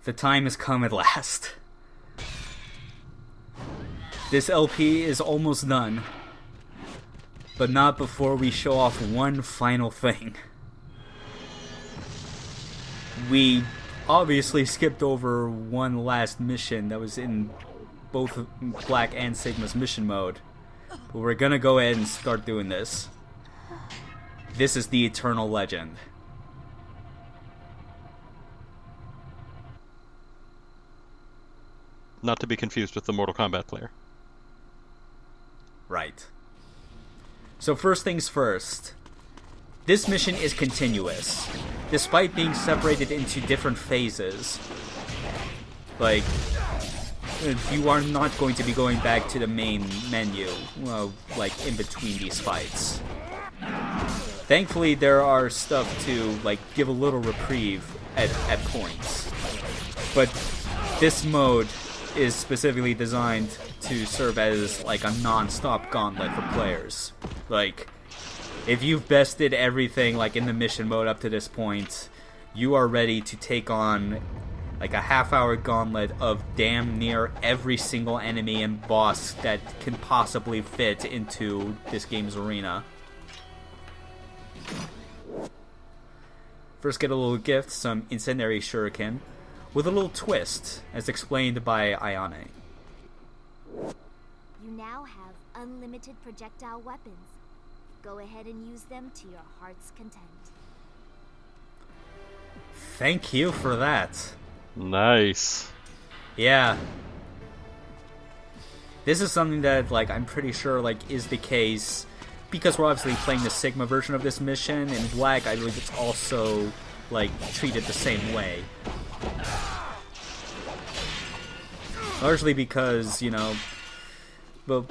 The time has come at last. This LP is almost done. But not before we show off one final thing. We obviously skipped over one last mission that was in both Black and Sigma's mission mode. But we're gonna go ahead and start doing this. This is the Eternal Legend. Not to be confused with the Mortal Kombat player. Right. So first things first. This mission is continuous, despite being separated into different phases. Like, you are not going to be going back to the main menu, like, in between these fights. Thankfully, there are stuff to, like, give a little reprieve at points. But this mode is specifically designed to serve as, like, a non-stop gauntlet for players. Like, if you've bested everything, like, in the mission mode up to this point, you are ready to take on, like, a half-hour gauntlet of damn near every single enemy and boss that can possibly fit into this game's arena. First, get a little gift, some incendiary shuriken, with a little twist, as explained by Ayane. You now have unlimited projectile weapons. Go ahead and use them to your heart's content. Thank you for that. Nice. Yeah. This is something that, like, I'm pretty sure, like, is the case because we're obviously playing the Sigma version of this mission. In Black, I believe it's also, like, treated the same way. Largely because, you know, well,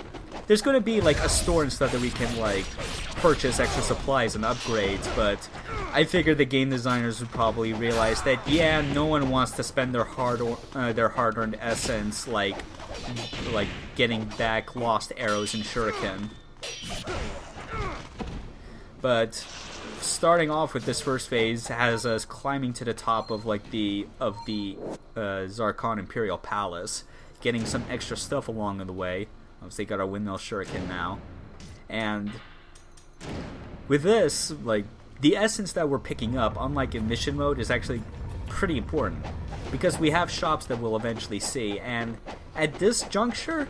there's going to be, like, a store and stuff that we can, like, purchase extra supplies and upgrades, but I figured the game designers would probably realize that, yeah, no one wants to spend their hard-earned essence, like getting back lost arrows and shuriken. But starting off with this first phase has us climbing to the top of, like, the Zarkon Imperial Palace, getting some extra stuff along the way. Obviously got our windmill shuriken now. And with this, like, the essence that we're picking up, unlike in mission mode, is actually pretty important. Because we have shops that we'll eventually see, and at this juncture,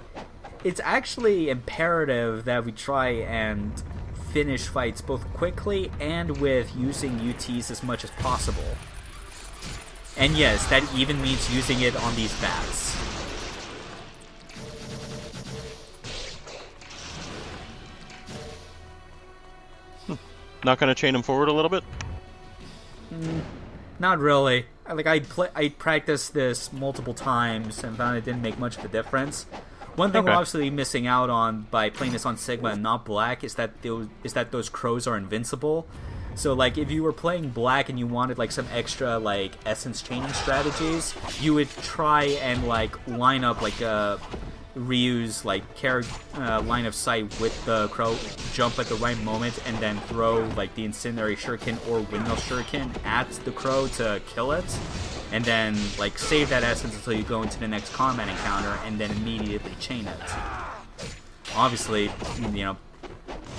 it's actually imperative that we try and finish fights both quickly and with using UTs as much as possible. And yes, that even means using it on these bats. Not gonna chain him forward a little bit? Not really. Like, I practiced this multiple times and found it didn't make much of a difference. One thing we're obviously missing out on by playing this on Sigma and not Black is that those crows are invincible. So, like, if you were playing Black and you wanted, like, some extra, like, essence chaining strategies, you would try and, like, line up, like, Ryu's, like, line of sight with the crow, jump at the right moment, and then throw, like, the incendiary shuriken or windmill shuriken at the crow to kill it, and then, like, save that essence until you go into the next combat encounter, and then immediately chain it. Obviously, you know,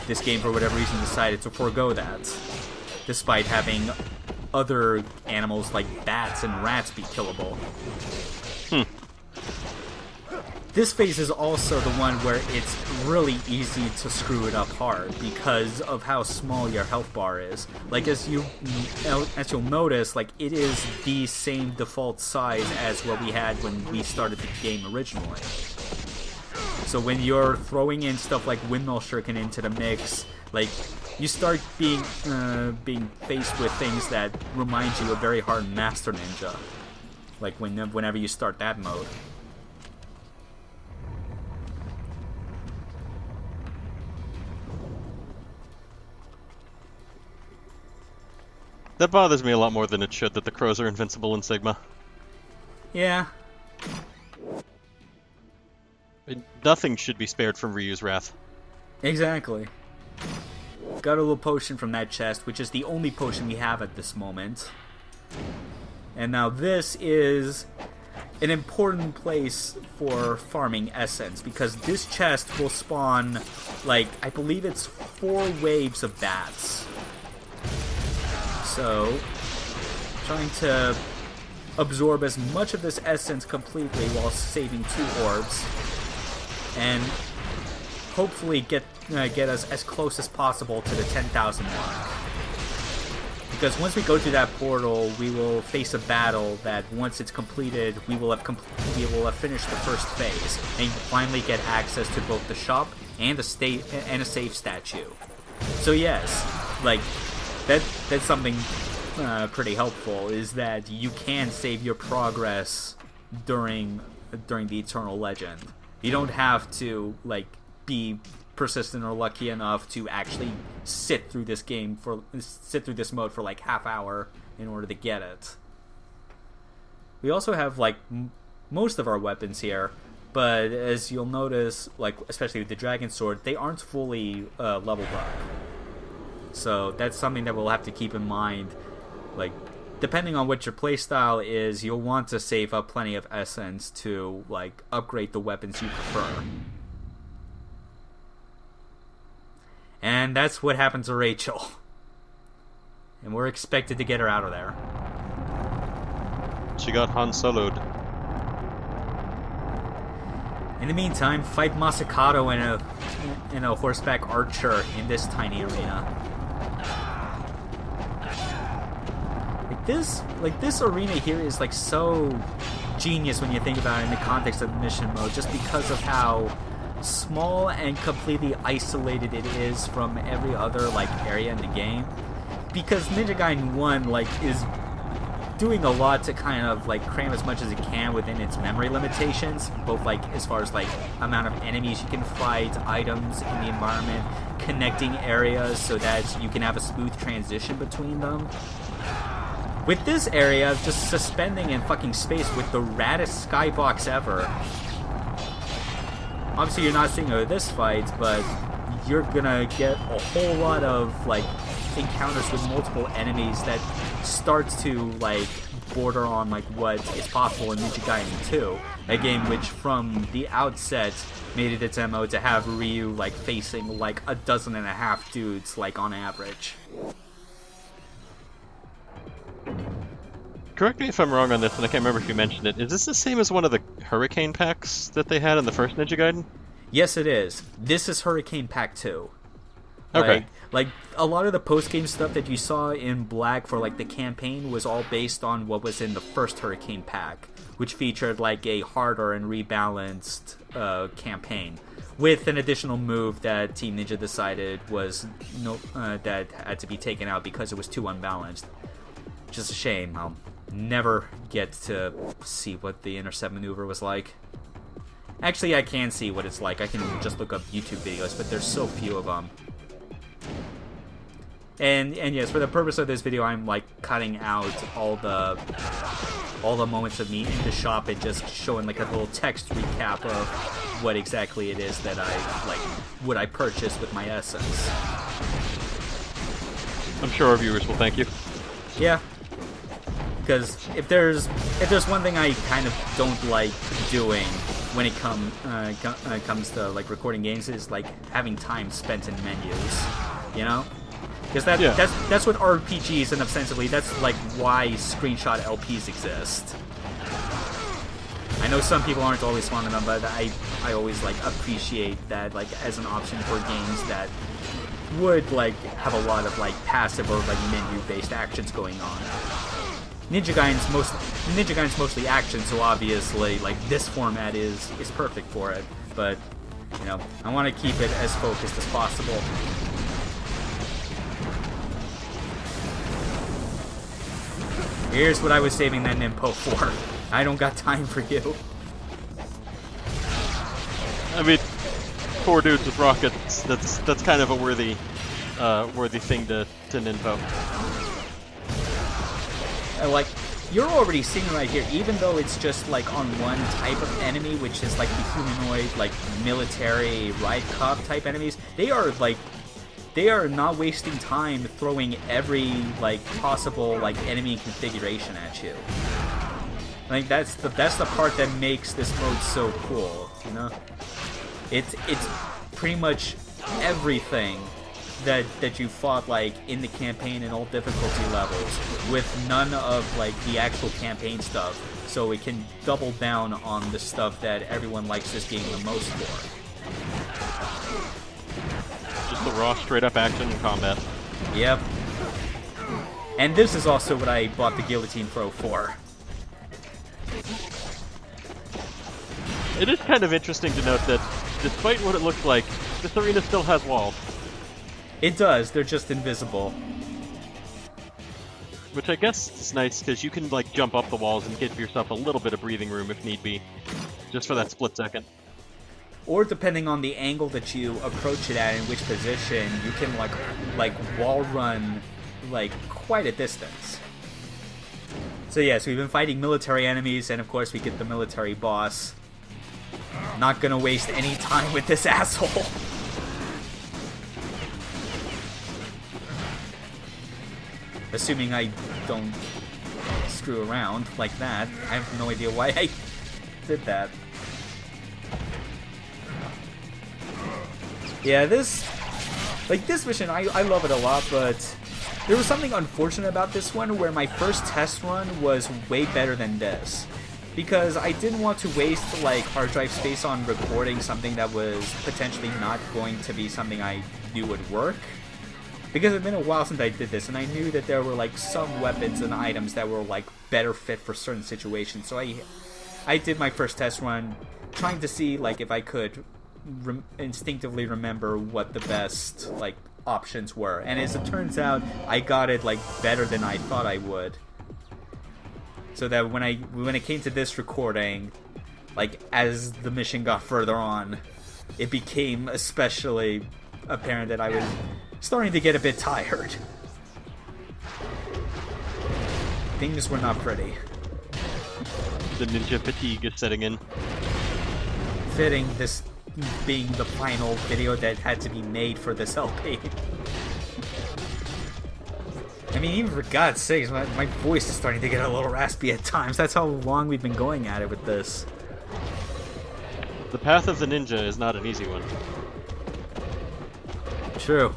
this game, for whatever reason, decided to forego that, despite having other animals like bats and rats be killable. This phase is also the one where it's really easy to screw it up hard because of how small your health bar is. Like, as you'll notice, like, it is the same default size as what we had when we started the game originally. So when you're throwing in stuff like windmill shuriken into the mix, like, you start being faced with things that remind you of very hard Master Ninja. Like, whenever you start that mode. That bothers me a lot more than it should, that the crows are invincible in Sigma. Yeah. Nothing should be spared from Ryu's wrath. Exactly. Got a little potion from that chest, which is the only potion we have at this moment. And now this is an important place for farming essence, because this chest will spawn, like, I believe it's 4 waves of bats. So, trying to absorb as much of this essence completely while saving 2 orbs, and hopefully get us as close as possible to the 10,000 mark. Because once we go through that portal, we will face a battle that, once it's completed, we will have finished the first phase, and finally get access to both the shop and a safe statue. So yes, like that's something pretty helpful, is that you can save your progress during the Eternal Legend. You don't have to like be persistent or lucky enough to actually sit through this mode for like half hour in order to get it. We also have like most of our weapons here, but as you'll notice, like especially with the dragon sword, they aren't fully leveled up. So that's something that we'll have to keep in mind. Like, depending on what your playstyle is, you'll want to save up plenty of essence to like upgrade the weapons you prefer. And that's what happened to Rachel. And we're expected to get her out of there. She got Han Solo'd. In the meantime, fight Masakato in a horseback archer in this tiny arena. This arena here is like so genius when you think about it in the context of mission mode, just because of how small and completely isolated it is from every other like area in the game. Because Ninja Gaiden 1 like is doing a lot to kind of like cram as much as it can within its memory limitations, both like as far as like amount of enemies you can fight, items in the environment, connecting areas so that you can have a smooth transition between them. With this area, just suspending in fucking space with the raddest skybox ever. Obviously you're not seeing this fight, but you're gonna get a whole lot of like encounters with multiple enemies that starts to like border on like what is possible in Ninja Gaiden 2, a game which from the outset made it its MO to have Ryu like facing like 12.5 dudes like on average. Correct me if I'm wrong on this, and I can't remember if you mentioned it. Is this the same as one of the Hurricane packs that they had in the first Ninja Gaiden? Yes, it is. This is Hurricane Pack 2. Okay. Like a lot of the post-game stuff that you saw in Black for like the campaign was all based on what was in the first Hurricane Pack, which featured like a harder and rebalanced campaign, with an additional move that Team Ninja decided was that had to be taken out because it was too unbalanced. Just a shame. I'll never get to see what the intercept maneuver was like. Actually, I can see what it's like. I can just look up YouTube videos, but there's so few of them. And yes, for the purpose of this video, I'm like cutting out all the moments of me in the shop and just showing like a little text recap of what exactly it is that I purchased with my essence. I'm sure our viewers will thank you. Yeah. Because if there's one thing I kind of don't like doing when it comes to like recording games, is like having time spent in menus, you know? Because that's what RPGs, and ostensibly that's like why screenshot LPs exist. I know some people aren't always fond of them, but I always like appreciate that like as an option for games that would like have a lot of like passive or like menu-based actions going on. Ninja Gaiden's mostly action, so obviously like this format is perfect for it. But you know, I want to keep it as focused as possible. Here's what I was saving that Ninpo for. I don't got time for you. I mean, 4 dudes with rockets. That's kind of a worthy thing to Ninpo. Like, you're already seeing right here, even though it's just like on one type of enemy, which is like the humanoid, like military riot cop type enemies, they are like they are not wasting time throwing every like possible like enemy configuration at you. I think that's the part that makes this mode so cool, you know? It's pretty much everything that you fought like in the campaign in all difficulty levels, with none of like the actual campaign stuff, so it can double down on the stuff that everyone likes this game the most for. Just the raw, straight-up action and combat. Yep. And this is also what I bought the Guillotine Pro for. It is kind of interesting to note that, despite what it looks like, this arena still has walls. It does, they're just invisible. Which I guess is nice, because you can like jump up the walls and give yourself a little bit of breathing room if need be. Just for that split second. Or depending on the angle that you approach it at, in which position, you can like wall run like quite a distance. So yes, we've been fighting military enemies, and of course we get the military boss. Not gonna waste any time with this asshole. Assuming I don't screw around like that. I have no idea why I did that. Yeah, this mission, I love it a lot, but there was something unfortunate about this one where my first test run was way better than this. Because I didn't want to waste like hard drive space on recording something that was potentially not going to be something I knew would work. Because it's been a while since I did this, and I knew that there were like some weapons and items that were like better fit for certain situations. So I did my first test run, trying to see like if I could instinctively remember what the best like options were. And as it turns out, I got it like better than I thought I would. So that when it came to this recording, like as the mission got further on, it became especially apparent that I was starting to get a bit tired. Things were not pretty. The ninja fatigue is setting in. Fitting, this being the final video that had to be made for this LP. I mean, even for God's sakes, my voice is starting to get a little raspy at times. That's how long we've been going at it with this. The path of the ninja is not an easy one. True.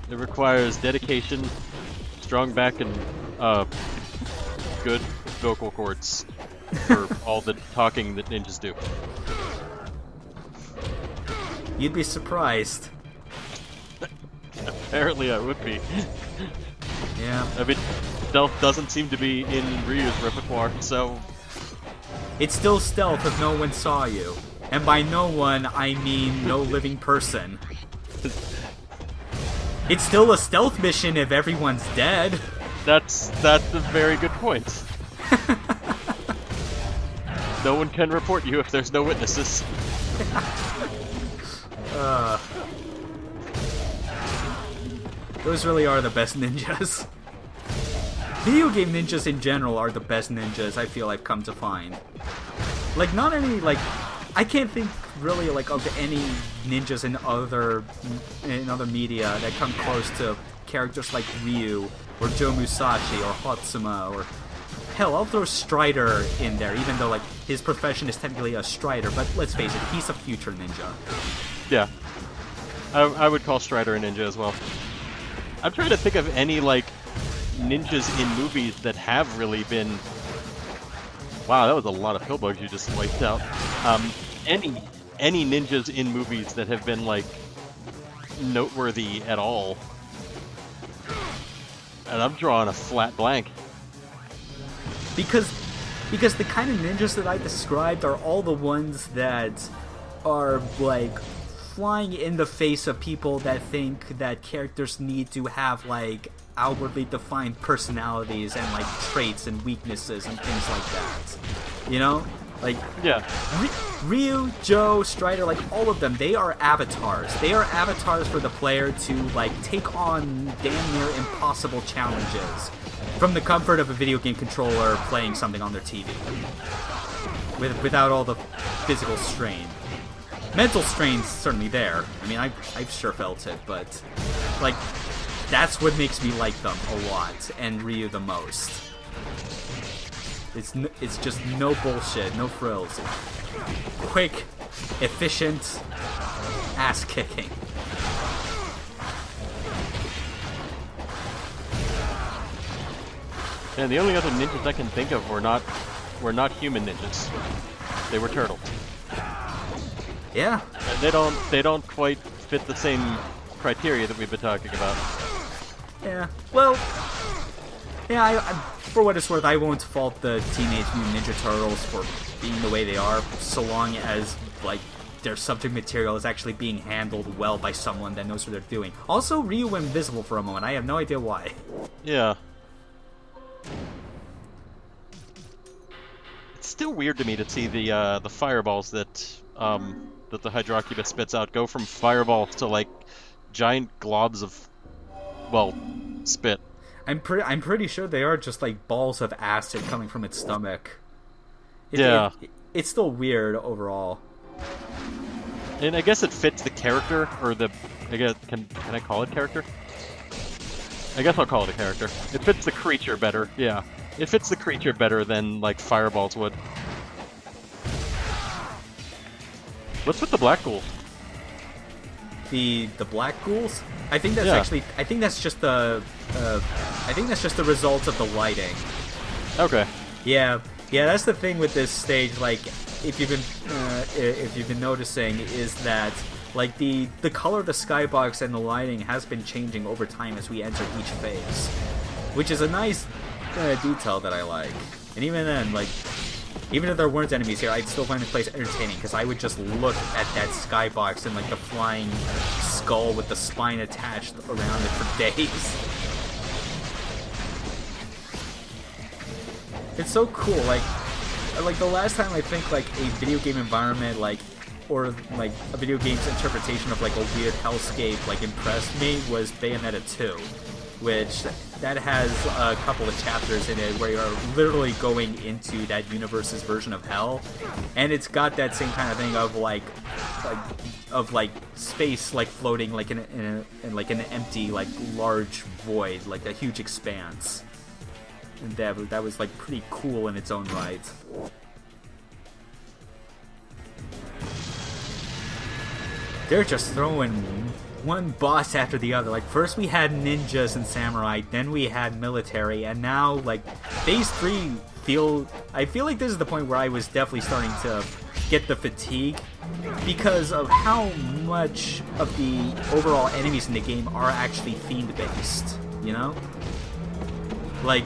It requires dedication, strong back, and good vocal cords for all the talking that ninjas do. You'd be surprised. Apparently I would be. Yeah. I mean, stealth doesn't seem to be in Ryu's repertoire, so... It's still stealth if no one saw you. And by no one, I mean no living person. It's still a stealth mission if everyone's dead. That's a very good point. No one can report you if there's no witnesses. Those really are the best ninjas. Video game ninjas in general are the best ninjas I feel I've come to find. Like, not any, like, I can't think really like of any ninjas in other media that come close to characters like Ryu or Joe Musashi or Hotsuma, or hell, I'll throw Strider in there, even though like his profession is technically a Strider, but let's face it, he's a future ninja. Yeah. I would call Strider a ninja as well. I'm trying to think of any like ninjas in movies that have really been... Wow, that was a lot of pillbugs you just wiped out. Any ninjas in movies that have been like noteworthy at all. And I'm drawing a flat blank. Because the kind of ninjas that I described are all the ones that are like flying in the face of people that think that characters need to have like outwardly defined personalities and like traits and weaknesses and things like that. You know? Like, yeah. Ryu, Joe, Strider, like all of them, they are avatars. They are avatars for the player to like take on damn near impossible challenges from the comfort of a video game controller playing something on their TV. Without all the physical strain. Mental strain's certainly there. I mean, I've sure felt it, but Like, that's what makes me like them a lot, and Ryu the most. It's just no bullshit, no frills. Quick, efficient, ass-kicking. And the only other ninjas I can think of were not human ninjas. They were turtles. Yeah. And they don't quite fit the same criteria that we've been talking about. Yeah. Well, yeah, I, for what it's worth, I won't fault the Teenage Mutant Ninja Turtles for being the way they are, so long as, like, their subject material is actually being handled well by someone that knows what they're doing. Also, Ryu went invisible for a moment. I have no idea why. Yeah. It's still weird to me to see the fireballs that that the Hydrocubus spits out go from fireballs to like giant globs of, well, spit. I'm pretty sure they are just like balls of acid coming from its stomach. It's still weird overall. And I guess it fits the character, or the, I guess, can I call it character? I guess I'll call it a character. It fits the creature better, yeah. It fits the creature better than, like, fireballs would. What's with the black ghouls? The black ghouls? I think that's actually, I think that's just the result of the lighting. Okay. Yeah, that's the thing with this stage, like, if you've been noticing, is that like the color of the skybox and the lighting has been changing over time as we enter each phase, which is a nice detail that I like. And even then, like, even if there weren't enemies here, I'd still find the place entertaining because I would just look at that skybox and like the flying skull with the spine attached around it for days. It's so cool, like the last time I think like a video game environment, like, or like a video game's interpretation of like a weird hellscape like impressed me was Bayonetta 2, which that has a couple of chapters in it where you're literally going into that universe's version of hell, and it's got that same kind of thing of like space like floating like in like an empty like large void, like a huge expanse. And that was like pretty cool in its own right. They're just throwing one boss after the other. Like, first we had ninjas and samurai, then we had military, and now, like, Phase 3 I feel like this is the point where I was definitely starting to get the fatigue because of how much of the overall enemies in the game are actually fiend-based, you know? Like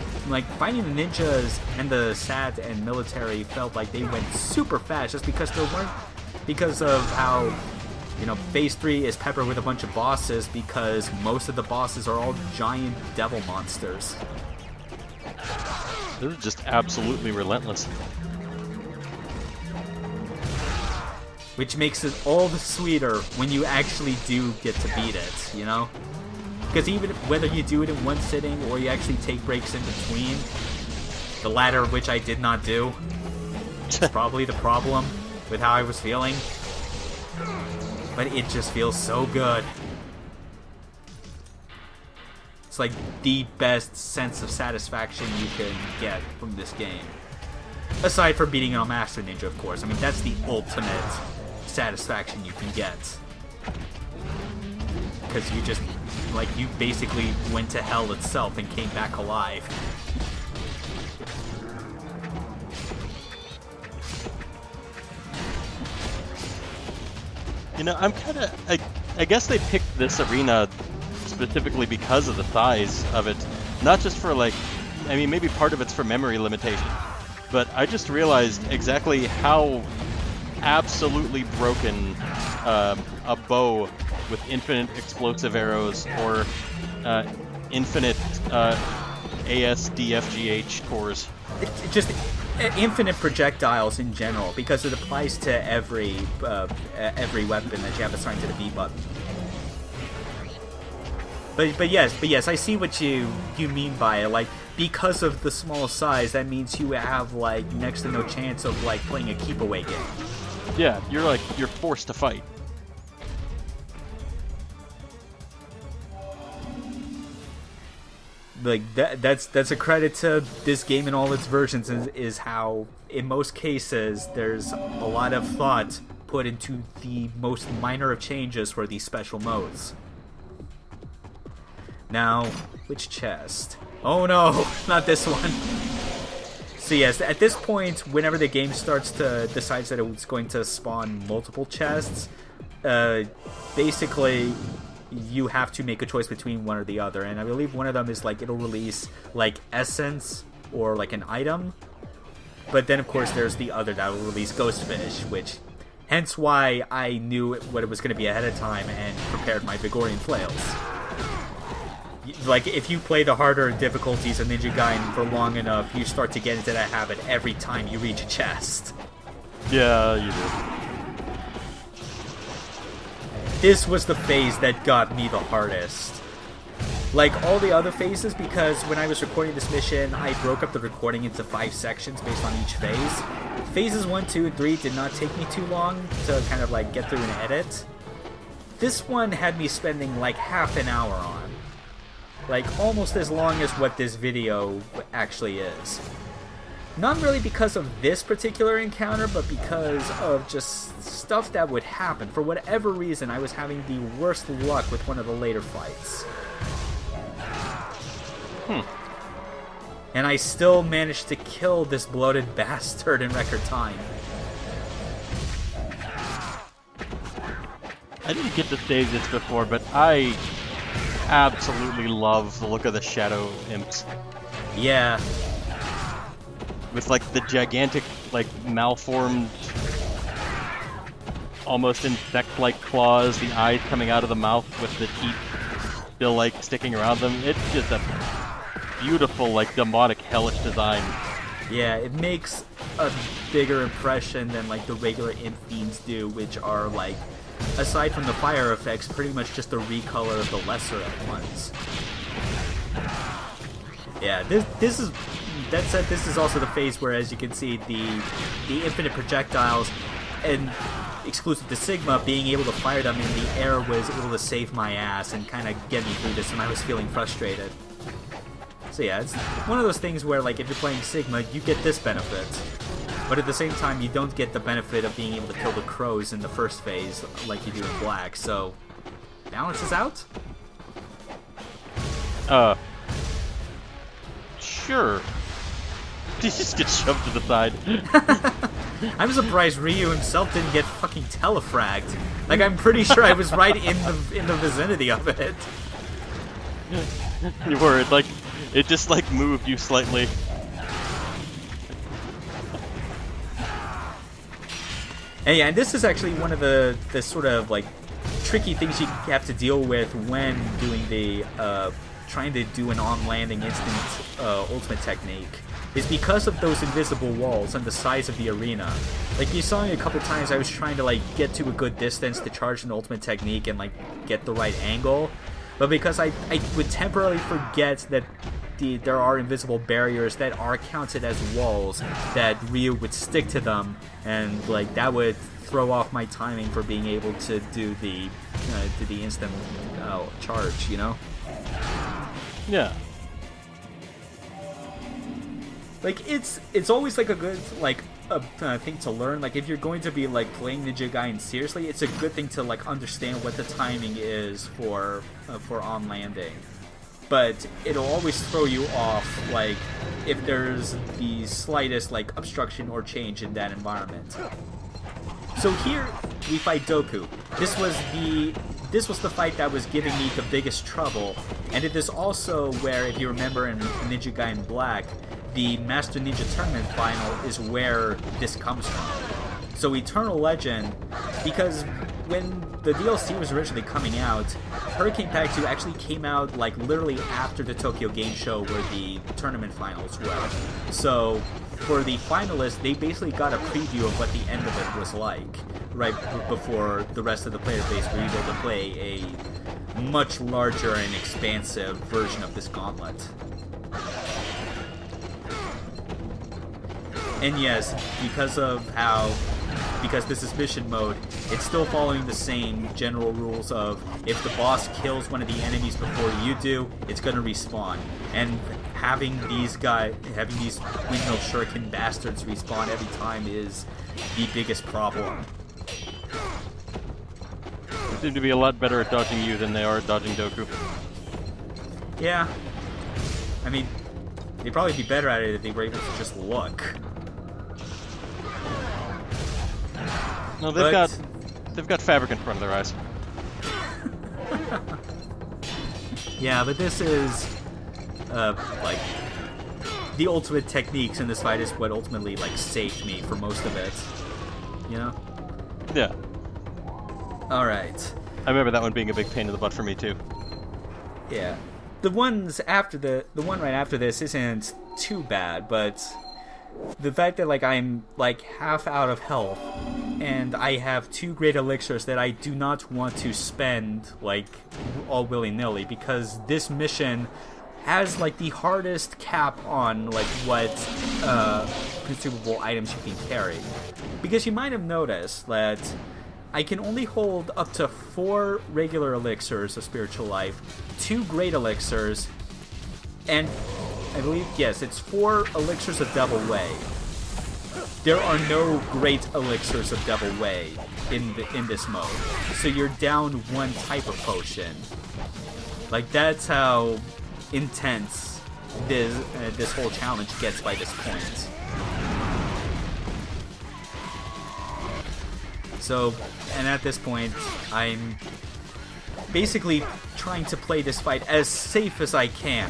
fighting the ninjas and the SAT and military felt like they went super fast just because of how, you know, Phase 3 is peppered with a bunch of bosses because most of the bosses are all giant devil monsters. This is just absolutely relentless. Which makes it all the sweeter when you actually do get to beat it, you know? Because even whether you do it in one sitting or you actually take breaks in between, the latter of which I did not do, it's probably the problem with how I was feeling. But it just feels so good. It's like the best sense of satisfaction you can get from this game. Aside from beating on Master Ninja, of course. I mean, that's the ultimate satisfaction you can get. Because you just, like, you basically went to hell itself and came back alive. You know, I'm kind of... I guess they picked this arena specifically because of the size of it. Not just for, like... I mean, maybe part of it's for memory limitation. But I just realized exactly how absolutely broken a bow with infinite explosive arrows or infinite ASDFGH cores. Just infinite projectiles in general, because it applies to every weapon that you have assigned to the B button. But yes, I see what you mean by it. Like, because of the small size, that means you have like next to no chance of like playing a keep away game. Yeah, you're forced to fight. like that's a credit to this game and all its versions is how in most cases there's a lot of thought put into the most minor of changes for these special modes. Now, which chest? Oh no, not this one. So yes, at this point, whenever the game starts to decides that it's going to spawn multiple chests, basically you have to make a choice between one or the other, and I believe one of them is like it'll release like essence or like an item, but then of course there's the other that will release Ghostfish, which hence why I knew what it was going to be ahead of time and prepared my Vigorian flails. Like, if you play the harder difficulties of Ninja Gaiden for long enough, you start to get into that habit every time you reach a chest. Yeah, you do. This was the phase that got me the hardest. Like all the other phases, because when I was recording this mission, I broke up the recording into 5 sections based on each phase. Phases 1, 2, and 3 did not take me too long to kind of like get through and edit. This one had me spending like half an hour on. Like, almost as long as what this video actually is. Not really because of this particular encounter, but because of just stuff that would happen. For whatever reason, I was having the worst luck with one of the later fights. And I still managed to kill this bloated bastard in record time. I didn't get to save this before, but I absolutely love the look of the Shadow Imps. Yeah. With like the gigantic, like malformed, almost insect-like claws, the eyes coming out of the mouth with the teeth still like sticking around them. It's just a beautiful, like demonic, hellish design. Yeah, it makes a bigger impression than like the regular imp themes do, which are like, aside from the fire effects, pretty much just a recolor of the lesser ones. Yeah, this is that said, this is also the phase where, as you can see, the infinite projectiles and exclusive to Sigma, being able to fire them in the air was able to save my ass and kind of get me through this when I was feeling frustrated. So yeah, it's one of those things where, like, if you're playing Sigma, you get this benefit. But at the same time, you don't get the benefit of being able to kill the crows in the first phase like you do in Black, so balances out? Sure. He just gets shoved to the side. I'm surprised Ryu himself didn't get fucking telefragged. Like, I'm pretty sure I was right in the vicinity of it. You were, like, it just like moved you slightly. And yeah, and this is actually one of the sort of like tricky things you have to deal with when doing the trying to do an on-landing instant ultimate technique, is because of those invisible walls and the size of the arena. Like, you saw me a couple times, I was trying to like get to a good distance to charge an ultimate technique and like get the right angle, but because I would temporarily forget that there are invisible barriers that are counted as walls, that Ryu would stick to them, and like that would throw off my timing for being able to do the instant charge, you know? Yeah. Like, it's always like a good like thing to learn. Like, if you're going to be like playing Ninja Gaiden seriously, it's a good thing to like understand what the timing is for on landing. But it'll always throw you off, like, if there's the slightest like obstruction or change in that environment. So here we fight Doku. This was the fight that was giving me the biggest trouble, and it is also where, if you remember in Ninja Gaiden Black, the Master Ninja Tournament final is where this comes from. So Eternal Legend, because when the DLC was originally coming out, Hurricane Pack 2 actually came out like literally after the Tokyo Game Show where the tournament finals were. So for the finalists, they basically got a preview of what the end of it was like, right before the rest of the player base were able to play a much larger and expansive version of this gauntlet. And yes, because of how because this is mission mode, it's still following the same general rules of if the boss kills one of the enemies before you do, it's gonna respawn. And having these windmill shuriken bastards respawn every time is the biggest problem. They seem to be a lot better at dodging you than they are at dodging Doku. Yeah. I mean, they'd probably be better at it if they were able to just look. No, they've got fabric in front of their eyes. Yeah, but this is like the ultimate techniques in this fight is what ultimately like saved me for most of it. You know? Yeah. All right. I remember that one being a big pain in the butt for me too. Yeah. The ones after the one right after this isn't too bad, but the fact that like I'm like half out of health and I have 2 great elixirs that I do not want to spend like all willy-nilly, because this mission has like the hardest cap on like what consumable items you can carry. Because you might have noticed that I can only hold up to 4 regular elixirs of spiritual life, 2 great elixirs, and I believe, yes, it's 4 elixirs of Devil Way. There are no great elixirs of Devil Way in this mode, so you're down 1 type of potion. Like, that's how intense this whole challenge gets by this point. So, and at this point, I'm basically trying to play this fight as safe as I can.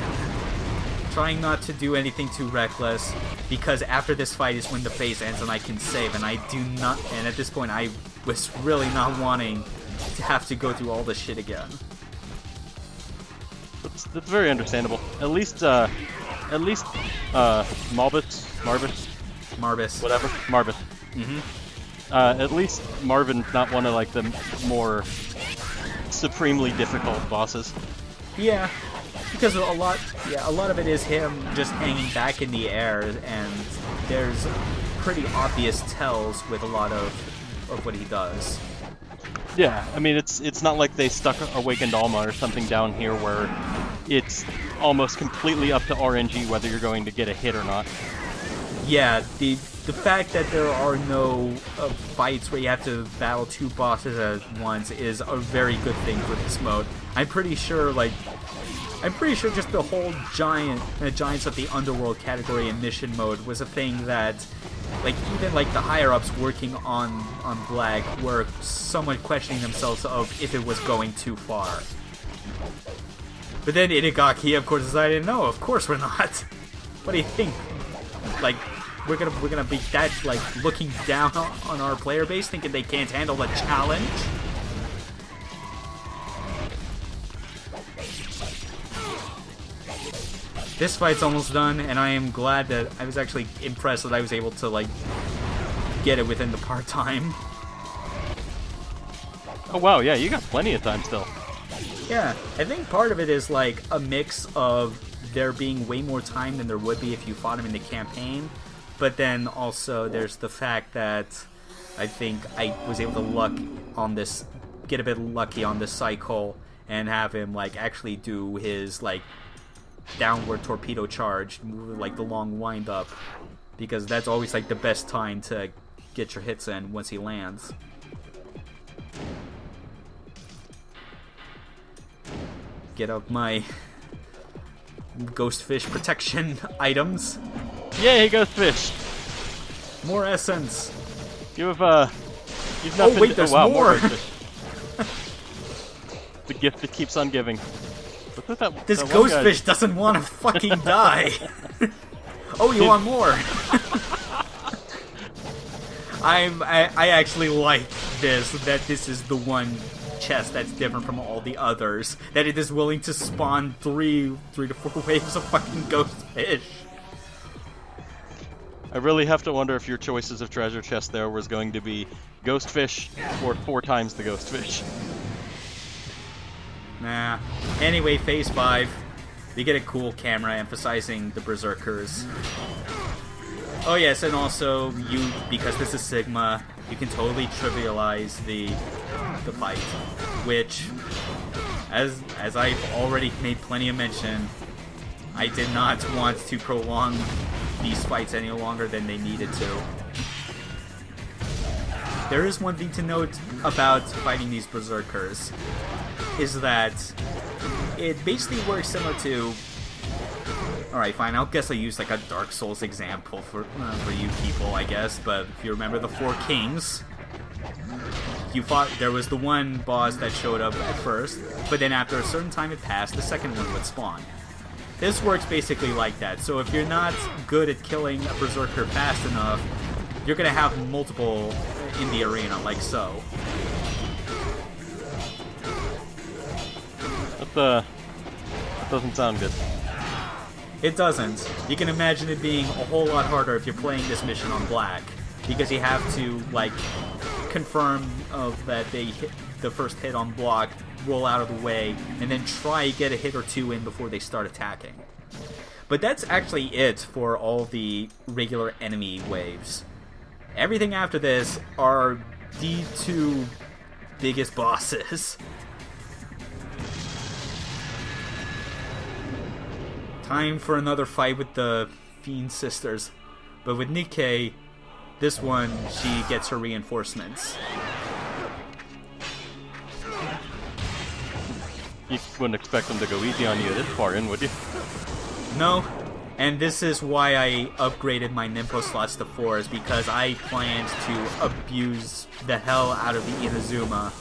Trying not to do anything too reckless, because after this fight is when the phase ends and I can save, and I do not, and at this point I was really not wanting to have to go through all this shit again. That's very understandable. At least Marbus, whatever, Marbus. Mm-hmm. At least Marvin's not one of like the more supremely difficult bosses. Yeah, because a lot of it is him just hanging back in the air, and there's pretty obvious tells with a lot of what he does. Yeah, I mean it's not like they stuck Awakened Alma or something down here where it's almost completely up to RNG whether you're going to get a hit or not. Yeah, the fact that there are no fights where you have to battle 2 bosses at once is a very good thing for this mode. I'm pretty sure just the whole Giants of the Underworld category in mission mode was a thing that, like, even like the higher ups working on Black were somewhat questioning themselves of if it was going too far. But then Itagaki, of course, decided, no, of course we're not. What do you think? Like, we're gonna be that, like, looking down on our player base, thinking they can't handle the challenge? This fight's almost done, and I am glad that I was actually impressed that I was able to, like, get it within the part time. Oh wow, yeah, you got plenty of time still. Yeah, I think part of it is, like, a mix of there being way more time than there would be if you fought him in the campaign, but then also there's the fact that I think I was able to get a bit lucky on this cycle and have him, like, actually do his, like, downward torpedo charge, like the long wind up, because that's always like the best time to get your hits in once he lands. Get out my ghost fish protection items. Yay, ghost fish! More essence. You've not been. Wait, there's more. more. Ghost fish. The gift that keeps on giving. This ghost fish doesn't want to fucking die. Oh, you want more? I actually like this, that this is the one chest that's different from all the others. That it is willing to spawn 3 to 4 waves of fucking ghost fish. I really have to wonder if your choices of treasure chest there was going to be ghost fish or 4 times the ghost fish. Nah. Anyway, Phase 5. We get a cool camera emphasizing the berserkers. Oh yes, and also because this is Sigma, you can totally trivialize the fight, which, as I've already made plenty of mention, I did not want to prolong these fights any longer than they needed to. There is one thing to note about fighting these berserkers, is that it basically works similar to... Alright, fine, I'll guess I used like a Dark Souls example for you people, I guess, but if you remember the Four Kings, there was the one boss that showed up at first, but then after a certain time had passed, the second one would spawn. This works basically like that, so if you're not good at killing a berserker fast enough, you're gonna have multiple in the arena, like so. That doesn't sound good. It doesn't. You can imagine it being a whole lot harder if you're playing this mission on black, because you have to, like, confirm that they hit the first hit on block, roll out of the way, and then try get a hit or two in before they start attacking. But that's actually it for all the regular enemy waves. Everything after this are the two biggest bosses. Time for another fight with the Fiend Sisters. But with Nikkei, this one, she gets her reinforcements. You wouldn't expect them to go easy on you this far in, would you? No, and this is why I upgraded my Ninpo slots to 4s, because I planned to abuse the hell out of the Inazuma.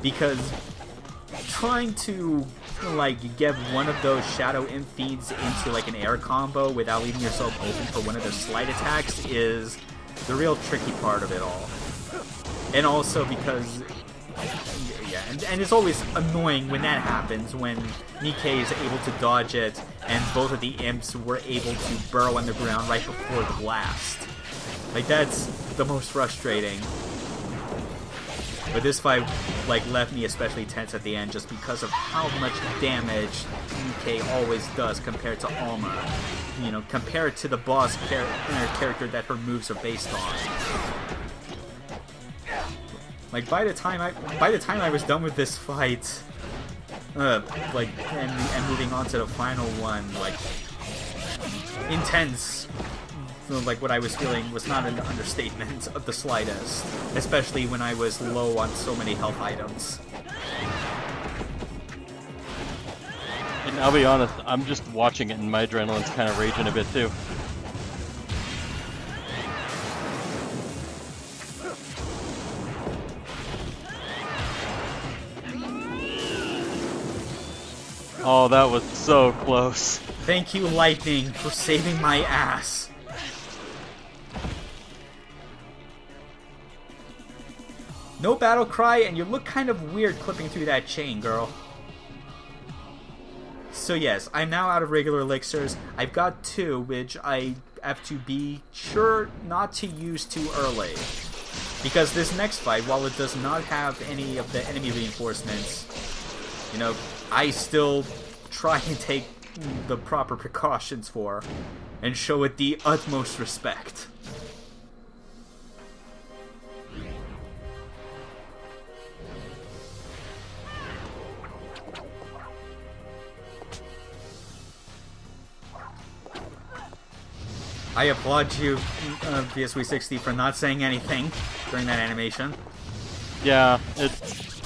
Because trying to, like, get one of those Shadow Imp feeds into, like, an air combo without leaving yourself open for one of their slide attacks is the real tricky part of it all. And also because... yeah, and it's always annoying when that happens, when Nikkei is able to dodge it, and both of the imps were able to burrow underground right before the blast. Like, that's the most frustrating. But this fight, like, left me especially tense at the end just because of how much damage Nikkei always does compared to Alma. You know, compared to the boss character that her moves are based on. Like, by the time I was done with this fight, like, and moving on to the final one, like, intense, like, what I was feeling was not an understatement of the slightest, especially when I was low on so many health items. And I'll be honest, I'm just watching it and my adrenaline's kind of raging a bit too. Oh, that was so close. Thank you, Lightning, for saving my ass. No battle cry, and you look kind of weird clipping through that chain, girl. So yes, I'm now out of regular elixirs. I've got 2, which I have to be sure not to use too early. Because this next fight, while it does not have any of the enemy reinforcements, you know, I still try and take the proper precautions for, and show it the utmost respect. I applaud you, VSW60, for not saying anything during that animation. Yeah, it's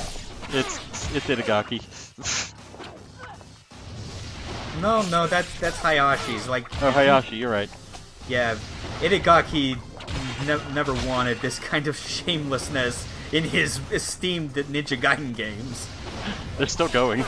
Itagaki. No, that's Hayashi's. Like, oh, Hayashi, you're right. Yeah, Itagaki never wanted this kind of shamelessness in his esteemed Ninja Gaiden games. They're still going.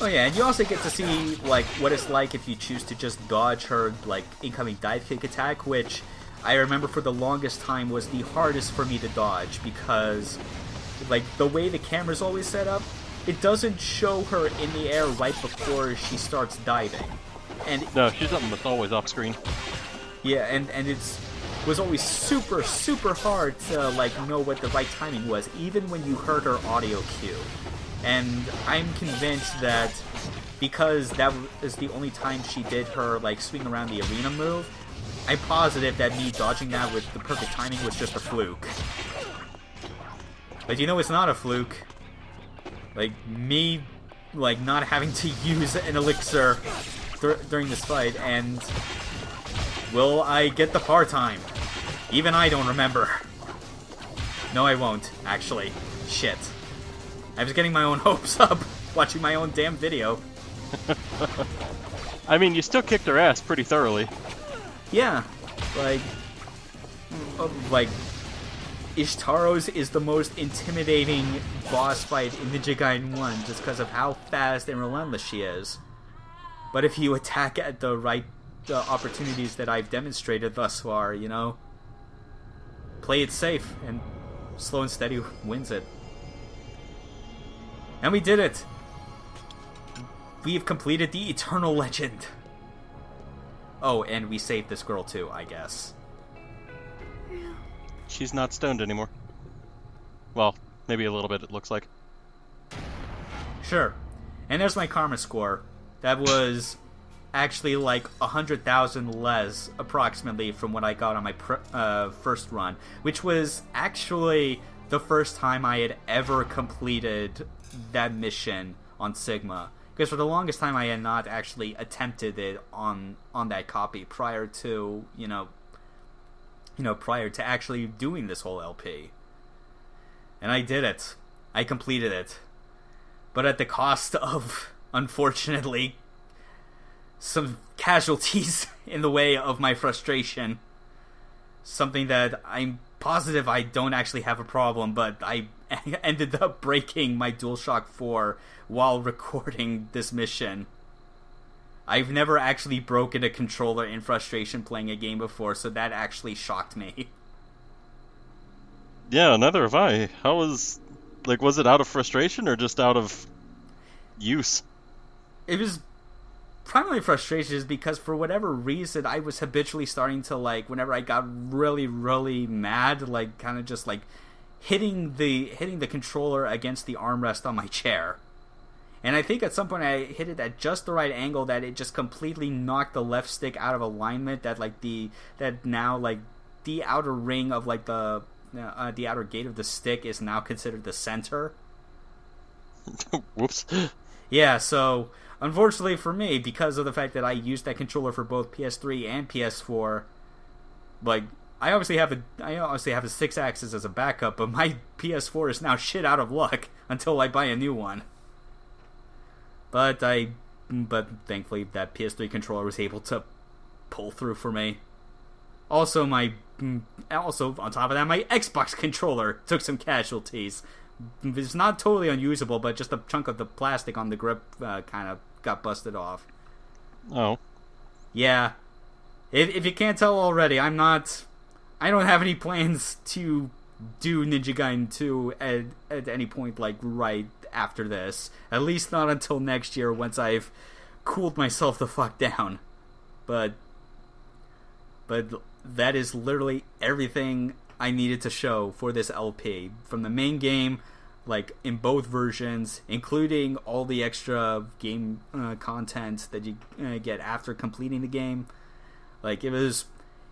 Oh yeah, and you also get to see, like, what it's like if you choose to just dodge her, like, incoming dive kick attack, which I remember for the longest time was the hardest for me to dodge, because, like, the way the camera's always set up, it doesn't show her in the air right before she starts diving. And no, she's almost always off screen. yeah, and it's was always super, super hard to like know what the right timing was, even when you heard her audio cue. And I'm convinced that because that is the only time she did her like swing around the arena move, I'm positive that me dodging that with the perfect timing was just a fluke. But you know it's not a fluke. Like, me, like, not having to use an elixir during this fight, and will I get the par time? Even I don't remember. No, I won't, actually. Shit. I was getting my own hopes up watching my own damn video. I mean, you still kicked her ass pretty thoroughly. Yeah, like Ishtaro's is the most intimidating boss fight in Ninja Gaiden 1 just because of how fast and relentless she is. But if you attack at the right opportunities that I've demonstrated thus far, you know, play it safe, and slow and steady wins it. And we did it! We've completed the Eternal Legend! Oh, and we saved this girl too, I guess. She's not stoned anymore. Well, maybe a little bit, it looks like. Sure. And there's my karma score. That was actually like 100,000 less, approximately, from what I got on my first run. Which was actually the first time I had ever completed that mission on Sigma. Because for the longest time I had not actually attempted it on that copy prior to, prior to actually doing this whole LP. And I did it. I completed it. But at the cost of, unfortunately, some casualties in the way of my frustration. Something that I'm positive I don't actually have a problem, but I ended up breaking my DualShock 4 while recording this mission. I've never actually broken a controller in frustration playing a game before, so that actually shocked me. Yeah, neither have I. How was it out of frustration or just out of use? It was primarily frustration is because for whatever reason I was habitually starting to, like, whenever I got really, really mad, like, kind of just, like, hitting the controller against the armrest on my chair. And I think at some point I hit it at just the right angle that it just completely knocked the left stick out of alignment. That now the outer ring of like the outer gate of the stick is now considered the center. Whoops. Yeah. So unfortunately for me, because of the fact that I used that controller for both PS3 and PS4, like I obviously have a 6-axis as a backup, but my PS4 is now shit out of luck until I buy a new one. But thankfully that PS3 controller was able to pull through for me. Also on top of that, my Xbox controller took some casualties. It's not totally unusable, but just a chunk of the plastic on the grip kind of got busted off. Oh. Yeah. If you can't tell already, I don't have any plans to do Ninja Gaiden 2 at any point, like, right after this. At least not until next year, once I've cooled myself the fuck down. But that is literally everything I needed to show for this LP. From the main game, like, in both versions, including all the extra game content that you get after completing the game. Like, it was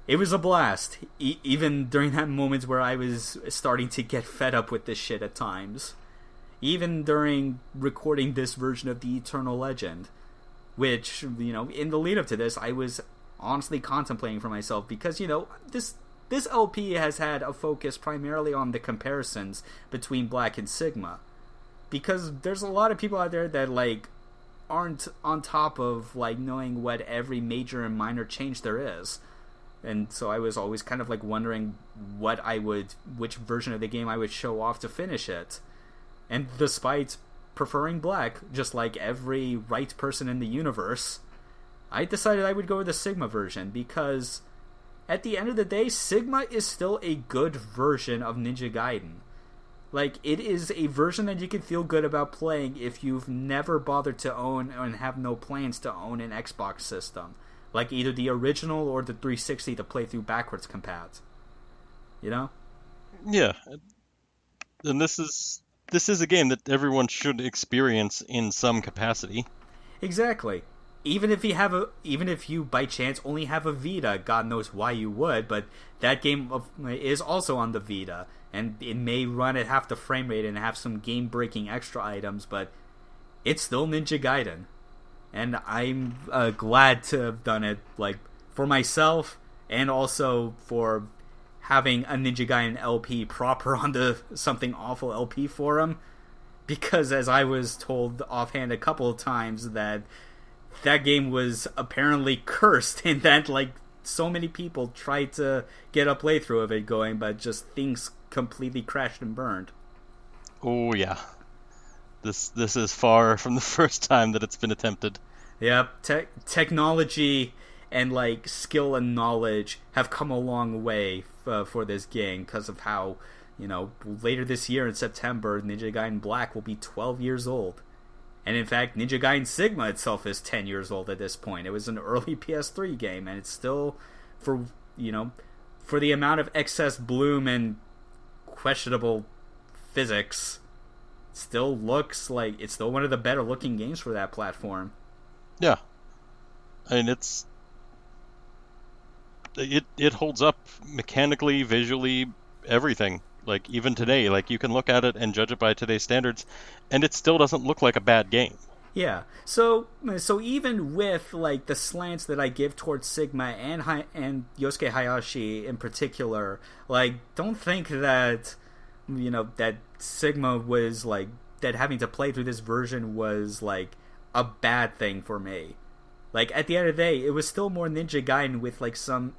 a blast, even during that moment where I was starting to get fed up with this shit at times. Even during recording this version of the Eternal Legend, which, in the lead up to this, I was honestly contemplating for myself, because, this LP has had a focus primarily on the comparisons between Black and Sigma. Because there's a lot of people out there that, like, aren't on top of, like, knowing what every major and minor change there is. And so I was always kind of, like, wondering which version of the game I would show off to finish it. And despite preferring Black, just like every right person in the universe, I decided I would go with the Sigma version, because at the end of the day, Sigma is still a good version of Ninja Gaiden. Like, it is a version that you can feel good about playing if you've never bothered to own and have no plans to own an Xbox system. like either the original or the 360 to play through backwards compat. You know? Yeah, and this is a game that everyone should experience in some capacity. Exactly. Even if you by chance only have a Vita, God knows why you would, but that game is also on the Vita, and it may run at half the frame rate and have some game-breaking extra items, but it's still Ninja Gaiden, and I'm glad to have done it, like, for myself, and also for having a Ninja Gaiden LP proper on the Something Awful LP forum, because as I was told offhand a couple of times that game was apparently cursed in that, like, so many people tried to get a playthrough of it going, but just things completely crashed and burned. Oh yeah, this is far from the first time that it's been attempted. Yep, technology and, like, skill and knowledge have come a long way for this game because of how, you know, later this year in September, Ninja Gaiden Black will be 12 years old. And in fact, Ninja Gaiden Sigma itself is 10 years old at this point. It was an early PS3 game, and it's still, for the amount of excess bloom and questionable physics, still looks like it's still one of the better looking games for that platform. Yeah. I mean, it holds up mechanically, visually, everything. Like, even today, like, you can look at it and judge it by today's standards, and it still doesn't look like a bad game. Yeah. So even with, like, the slants that I give towards Sigma and Yosuke Hayashi in particular, like, don't think that, you know, that Sigma was, like, that having to play through this version was, like, a bad thing for me. Like, at the end of the day, it was still more Ninja Gaiden with, like, some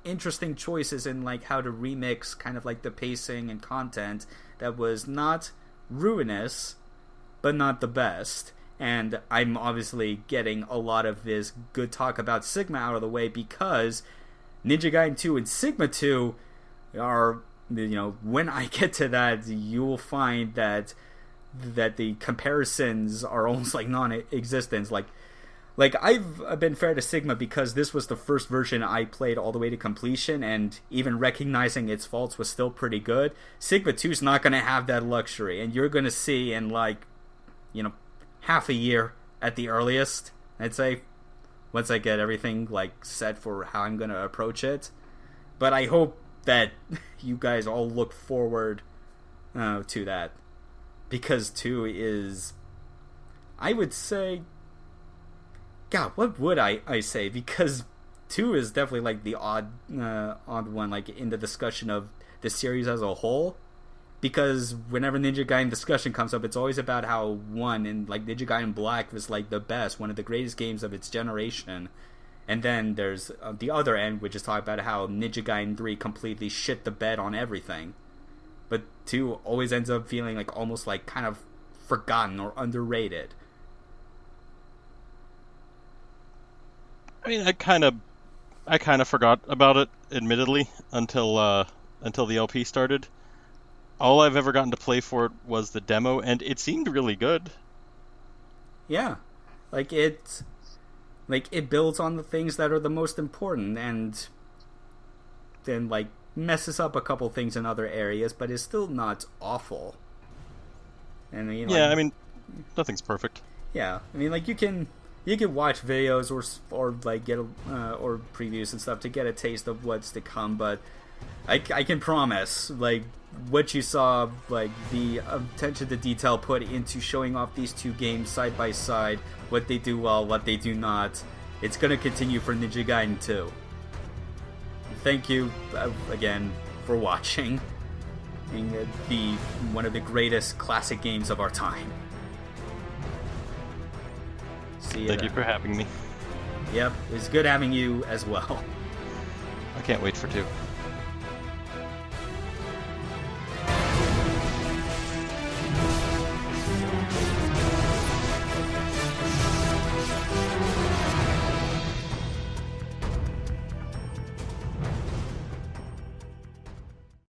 interesting choices in, like, how to remix kind of, like, the pacing and content that was not ruinous, but not the best. And I'm obviously getting a lot of this good talk about Sigma out of the way because Ninja Gaiden 2 and Sigma 2 are, you know, when I get to that, you will find that the comparisons are almost like non-existent. Like, I've been fair to Sigma because this was the first version I played all the way to completion, and even recognizing its faults was still pretty good. Sigma 2's not going to have that luxury, and you're going to see in, like, you know, half a year at the earliest, I'd say, once I get everything, like, set for how I'm going to approach it. But I hope that you guys all look forward to that, because 2 is, I would say, God, what would I say? Because 2 is definitely, like, the odd one, like, in the discussion of the series as a whole. Because whenever Ninja Gaiden discussion comes up, it's always about how 1 and, like, Ninja Gaiden Black was, like, the best, one of the greatest games of its generation. And then there's the other end, which is talking about how Ninja Gaiden 3 completely shit the bed on everything. But 2 always ends up feeling like almost like kind of forgotten or underrated. I mean, I kind of forgot about it, admittedly, until the LP started. All I've ever gotten to play for it was the demo, and it seemed really good. Yeah, it builds on the things that are the most important, and then, like, messes up a couple things in other areas, but is still not awful. And, you know, yeah, I mean, nothing's perfect. Yeah, I mean, like, you can watch videos or like get or previews and stuff to get a taste of what's to come, but I can promise, like, what you saw, like, the attention to detail put into showing off these two games side by side, what they do well, what they do not, it's going to continue for Ninja Gaiden 2. Thank you again for watching. Be one of the greatest classic games of our time. See you. Thank you for having me. Yep, it was good having you as well. I can't wait for 2.